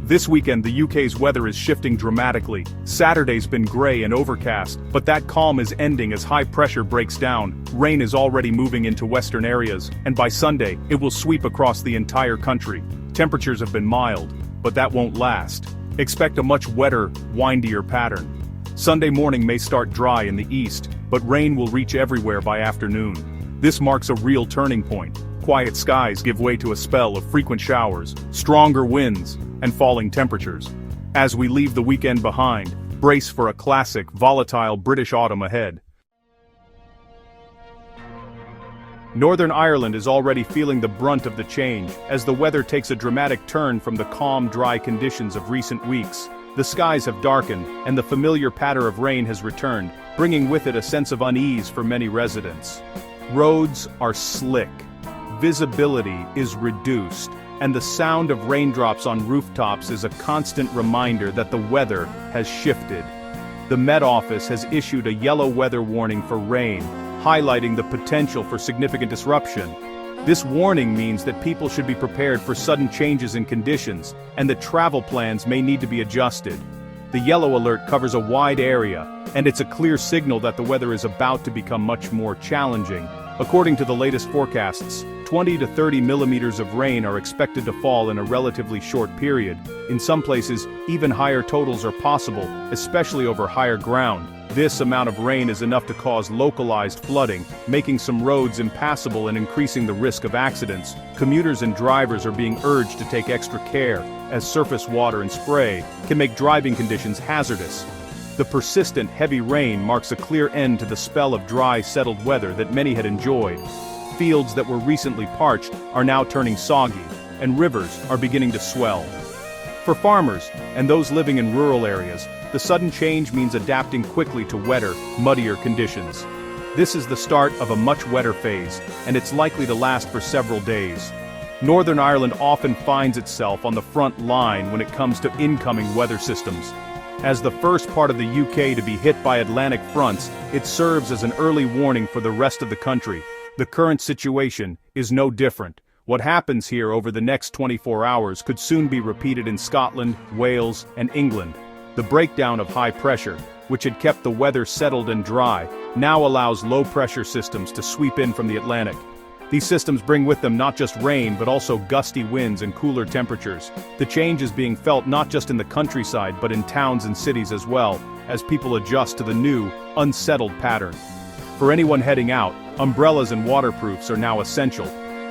This weekend the UK's weather is shifting dramatically. Saturday's been grey and overcast, but that calm is ending as high pressure breaks down. Rain is already moving into western areas, and by Sunday, it will sweep across the entire country. Temperatures have been mild, but that won't last. Expect a much wetter, windier pattern. Sunday morning may start dry in the east, but rain will reach everywhere by afternoon. This marks a real turning point. Quiet skies give way to a spell of frequent showers, stronger winds, and falling temperatures. As we leave the weekend behind, brace for a classic, volatile British autumn ahead. Northern Ireland is already feeling the brunt of the change, as the weather takes a dramatic turn from the calm, dry conditions of recent weeks. The skies have darkened, and the familiar patter of rain has returned, bringing with it a sense of unease for many residents. Roads are slick. Visibility is reduced, and the sound of raindrops on rooftops is a constant reminder that the weather has shifted. The Met Office has issued a yellow weather warning for rain, highlighting the potential for significant disruption. This warning means that people should be prepared for sudden changes in conditions, and that travel plans may need to be adjusted. The yellow alert covers a wide area, and it's a clear signal that the weather is about to become much more challenging. According to the latest forecasts, 20 to 30 millimeters of rain are expected to fall in a relatively short period. In some places, even higher totals are possible, especially over higher ground. This amount of rain is enough to cause localized flooding, making some roads impassable and increasing the risk of accidents. Commuters and drivers are being urged to take extra care, as surface water and spray can make driving conditions hazardous. The persistent heavy rain marks a clear end to the spell of dry, settled weather that many had enjoyed. Fields that were recently parched are now turning soggy, and rivers are beginning to swell. For farmers, and those living in rural areas, the sudden change means adapting quickly to wetter, muddier conditions. This is the start of a much wetter phase, and it's likely to last for several days. Northern Ireland often finds itself on the front line when it comes to incoming weather systems. As the first part of the UK to be hit by Atlantic fronts, it serves as an early warning for the rest of the country. The current situation is no different. What happens here over the next 24 hours could soon be repeated in Scotland, Wales, and England. The breakdown of high pressure, which had kept the weather settled and dry, now allows low-pressure systems to sweep in from the Atlantic. These systems bring with them not just rain but also gusty winds and cooler temperatures. The change is being felt not just in the countryside but in towns and cities as well, as people adjust to the new, unsettled pattern. For anyone heading out, umbrellas and waterproofs are now essential.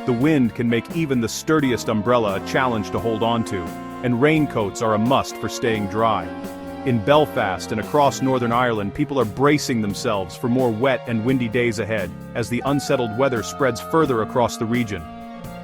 The wind can make even the sturdiest umbrella a challenge to hold on to, and raincoats are a must for staying dry. In Belfast and across Northern Ireland, people are bracing themselves for more wet and windy days ahead, as the unsettled weather spreads further across the region.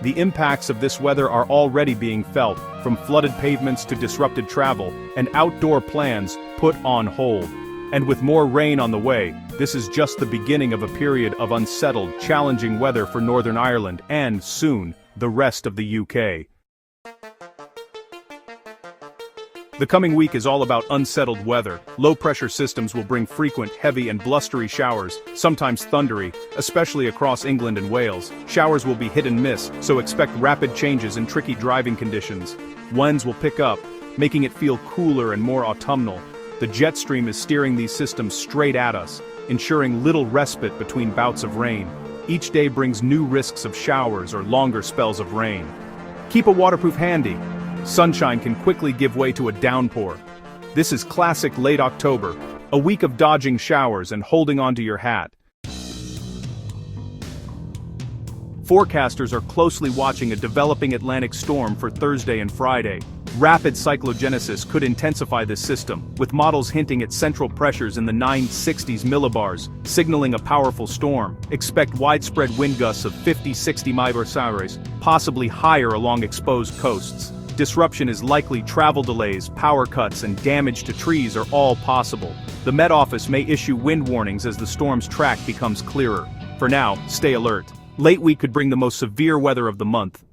The impacts of this weather are already being felt, from flooded pavements to disrupted travel, and outdoor plans put on hold. And with more rain on the way, this is just the beginning of a period of unsettled, challenging weather for Northern Ireland and, soon, the rest of the UK. The coming week is all about unsettled weather. Low-pressure systems will bring frequent, heavy and blustery showers, sometimes thundery, especially across England and Wales. Showers will be hit and miss, so expect rapid changes in tricky driving conditions. Winds will pick up, making it feel cooler and more autumnal. The jet stream is steering these systems straight at us, ensuring little respite between bouts of rain. Each day brings new risks of showers or longer spells of rain. Keep a waterproof handy. Sunshine can quickly give way to a downpour. This is classic late October, a week of dodging showers and holding onto your hat. Forecasters are closely watching a developing Atlantic storm for Thursday and Friday. Rapid cyclogenesis could intensify this system, with models hinting at central pressures in the 960s millibars, signaling a powerful storm. Expect widespread wind gusts of 50-60 mph, possibly higher along exposed coasts. Disruption is likely. Travel delays, power cuts, and damage to trees are all possible. The Met Office may issue wind warnings as the storm's track becomes clearer. For now, stay alert. Late week could bring the most severe weather of the month.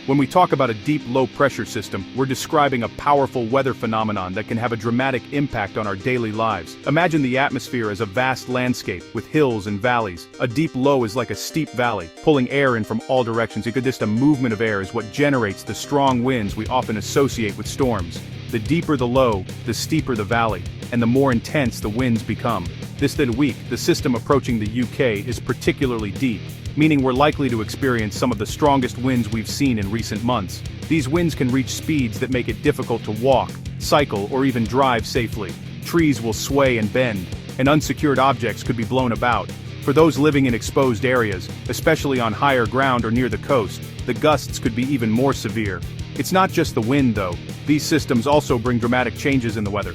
When we talk about a deep low-pressure system, we're describing a powerful weather phenomenon that can have a dramatic impact on our daily lives. Imagine the atmosphere as a vast landscape, with hills and valleys. A deep low is like a steep valley, pulling air in from all directions. Just a movement of air is what generates the strong winds we often associate with storms. The deeper the low, the steeper the valley, and the more intense the winds become. This week, the system approaching the UK is particularly deep, meaning we're likely to experience some of the strongest winds we've seen in recent months. These winds can reach speeds that make it difficult to walk, cycle, or even drive safely. Trees will sway and bend, and unsecured objects could be blown about. For those living in exposed areas, especially on higher ground or near the coast, the gusts could be even more severe. It's not just the wind though. These systems also bring dramatic changes in the weather.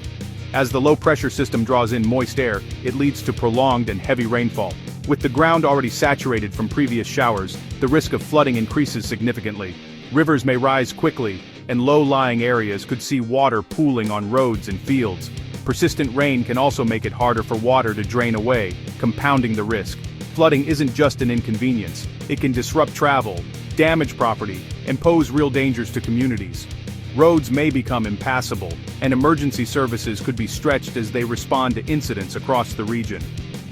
As the low-pressure system draws in moist air, it leads to prolonged and heavy rainfall. With the ground already saturated from previous showers, the risk of flooding increases significantly. Rivers may rise quickly, and low-lying areas could see water pooling on roads and fields. Persistent rain can also make it harder for water to drain away, compounding the risk. Flooding isn't just an inconvenience. It can disrupt travel, damage property, and pose real dangers to communities. Roads may become impassable, and emergency services could be stretched as they respond to incidents across the region.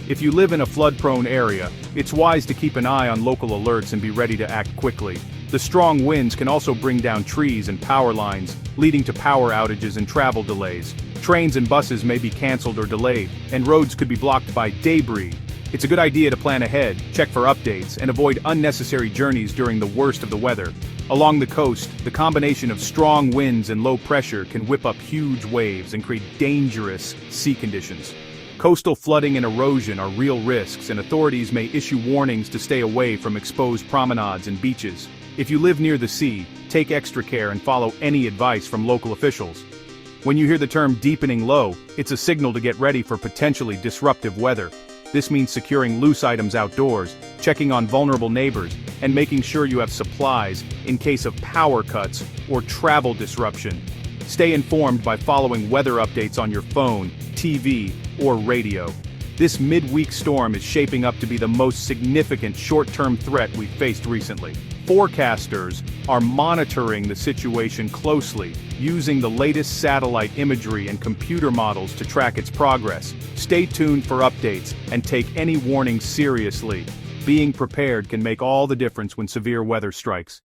If you live in a flood-prone area, it's wise to keep an eye on local alerts and be ready to act quickly. The strong winds can also bring down trees and power lines, leading to power outages and travel delays. Trains and buses may be canceled or delayed, and roads could be blocked by debris. It's a good idea to plan ahead, check for updates, and avoid unnecessary journeys during the worst of the weather. Along the coast, the combination of strong winds and low pressure can whip up huge waves and create dangerous sea conditions. Coastal flooding and erosion are real risks, and authorities may issue warnings to stay away from exposed promenades and beaches. If you live near the sea, take extra care and follow any advice from local officials. When you hear the term deepening low, it's a signal to get ready for potentially disruptive weather. This means securing loose items outdoors, checking on vulnerable neighbors, and making sure you have supplies in case of power cuts or travel disruption. Stay informed by following weather updates on your phone, TV, or radio. This midweek storm is shaping up to be the most significant short-term threat we've faced recently. Forecasters are monitoring the situation closely, using the latest satellite imagery and computer models to track its progress. Stay tuned for updates and take any warnings seriously. Being prepared can make all the difference when severe weather strikes.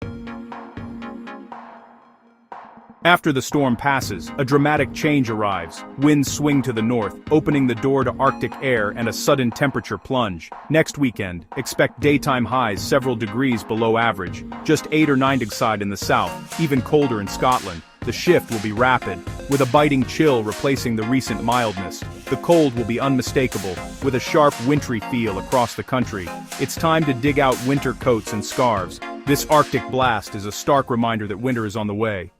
After the storm passes, a dramatic change arrives. Winds swing to the north, opening the door to Arctic air and a sudden temperature plunge. Next weekend, expect daytime highs several degrees below average, just 8 or 9 degrees in the south, even colder in Scotland. The shift will be rapid, with a biting chill replacing the recent mildness. The cold will be unmistakable, with a sharp wintry feel across the country. It's time to dig out winter coats and scarves. This Arctic blast is a stark reminder that winter is on the way.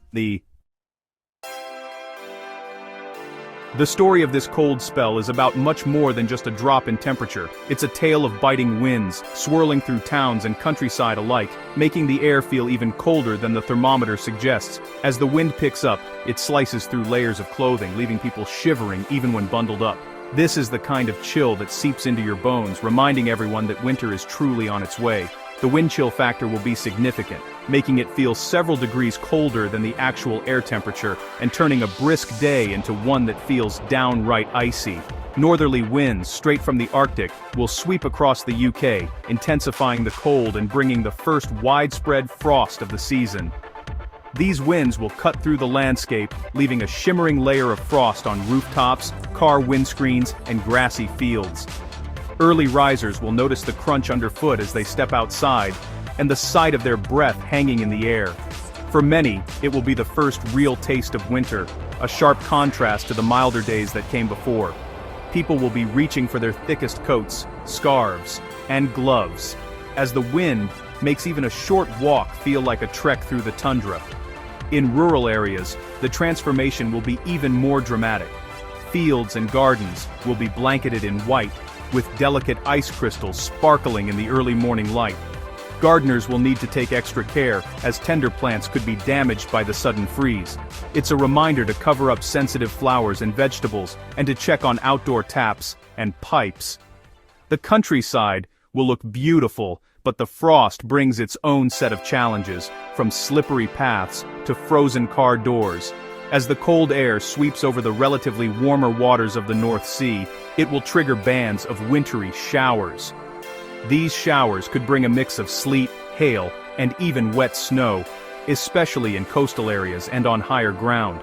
The story of this cold spell is about much more than just a drop in temperature. It's a tale of biting winds, swirling through towns and countryside alike, making the air feel even colder than the thermometer suggests. As the wind picks up, it slices through layers of clothing, leaving people shivering even when bundled up. This is the kind of chill that seeps into your bones, reminding everyone that winter is truly on its way. The wind chill factor will be significant, making it feel several degrees colder than the actual air temperature and turning a brisk day into one that feels downright icy. Northerly winds straight from the Arctic will sweep across the UK, intensifying the cold and bringing the first widespread frost of the season. These winds will cut through the landscape, leaving a shimmering layer of frost on rooftops, car windscreens, and grassy fields. Early risers will notice the crunch underfoot as they step outside, and the sight of their breath hanging in the air. For many, it will be the first real taste of winter, a sharp contrast to the milder days that came before. People will be reaching for their thickest coats, scarves, and gloves, as the wind makes even a short walk feel like a trek through the tundra. In rural areas, the transformation will be even more dramatic. Fields and gardens will be blanketed in white, with delicate ice crystals sparkling in the early morning light. Gardeners will need to take extra care, as tender plants could be damaged by the sudden freeze. It's a reminder to cover up sensitive flowers and vegetables, and to check on outdoor taps and pipes. The countryside will look beautiful, but the frost brings its own set of challenges, from slippery paths to frozen car doors. As the cold air sweeps over the relatively warmer waters of the North Sea, it will trigger bands of wintry showers. These showers could bring a mix of sleet, hail, and even wet snow, especially in coastal areas and on higher ground.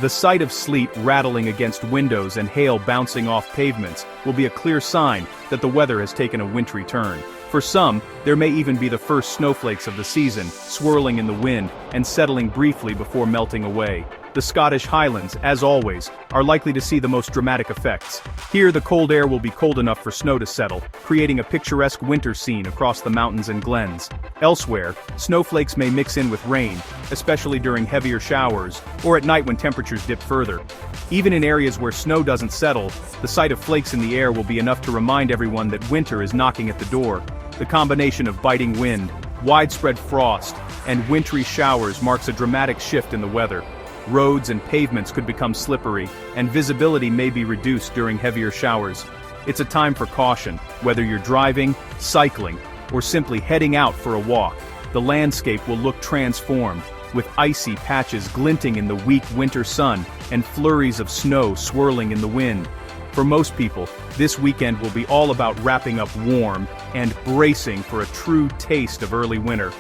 The sight of sleet rattling against windows and hail bouncing off pavements will be a clear sign that the weather has taken a wintry turn. For some, there may even be the first snowflakes of the season, swirling in the wind and settling briefly before melting away. The Scottish Highlands, as always, are likely to see the most dramatic effects. Here the cold air will be cold enough for snow to settle, creating a picturesque winter scene across the mountains and glens. Elsewhere, snowflakes may mix in with rain, especially during heavier showers, or at night when temperatures dip further. Even in areas where snow doesn't settle, the sight of flakes in the air will be enough to remind everyone that winter is knocking at the door. The combination of biting wind, widespread frost, and wintry showers marks a dramatic shift in the weather. Roads and pavements could become slippery, and visibility may be reduced during heavier showers. It's a time for caution, whether you're driving, cycling, or simply heading out for a walk. The landscape will look transformed, with icy patches glinting in the weak winter sun and flurries of snow swirling in the wind. For most people, this weekend will be all about wrapping up warm and bracing for a true taste of early winter.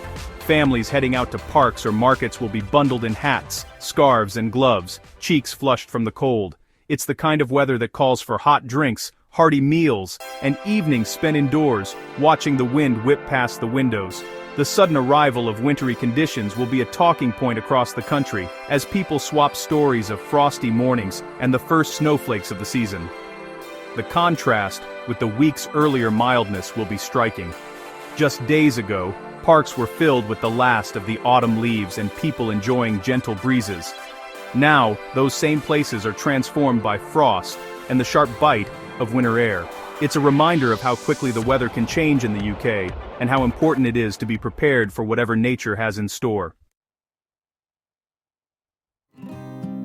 Families heading out to parks or markets will be bundled in hats, scarves and gloves, cheeks flushed from the cold. It's the kind of weather that calls for hot drinks, hearty meals, and evenings spent indoors, watching the wind whip past the windows. The sudden arrival of wintry conditions will be a talking point across the country, as people swap stories of frosty mornings and the first snowflakes of the season. The contrast with the week's earlier mildness will be striking. Just days ago, parks were filled with the last of the autumn leaves and people enjoying gentle breezes. Now, those same places are transformed by frost and the sharp bite of winter air. It's a reminder of how quickly the weather can change in the UK, and how important it is to be prepared for whatever nature has in store.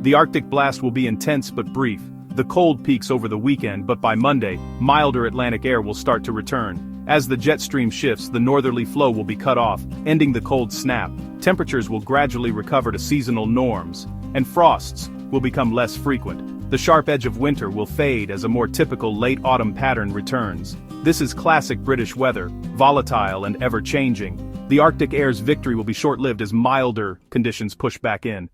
The Arctic blast will be intense but brief. The cold peaks over the weekend, but by Monday, milder Atlantic air will start to return. As the jet stream shifts, the northerly flow will be cut off, ending the cold snap. Temperatures will gradually recover to seasonal norms, and frosts will become less frequent. The sharp edge of winter will fade as a more typical late autumn pattern returns. This is classic British weather, volatile and ever-changing. The Arctic air's victory will be short-lived as milder conditions push back in.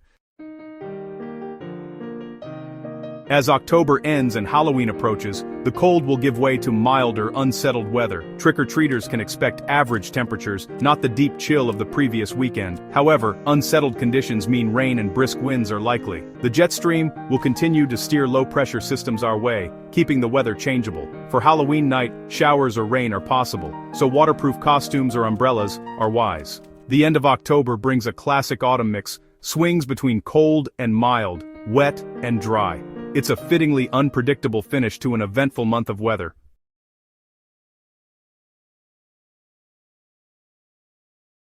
As October ends and Halloween approaches, the cold will give way to milder, unsettled weather. Trick-or-treaters can expect average temperatures, not the deep chill of the previous weekend. However, unsettled conditions mean rain and brisk winds are likely. The jet stream will continue to steer low-pressure systems our way, keeping the weather changeable. For Halloween night, showers or rain are possible, so waterproof costumes or umbrellas are wise. The end of October brings a classic autumn mix, swings between cold and mild, wet and dry. It's a fittingly unpredictable finish to an eventful month of weather.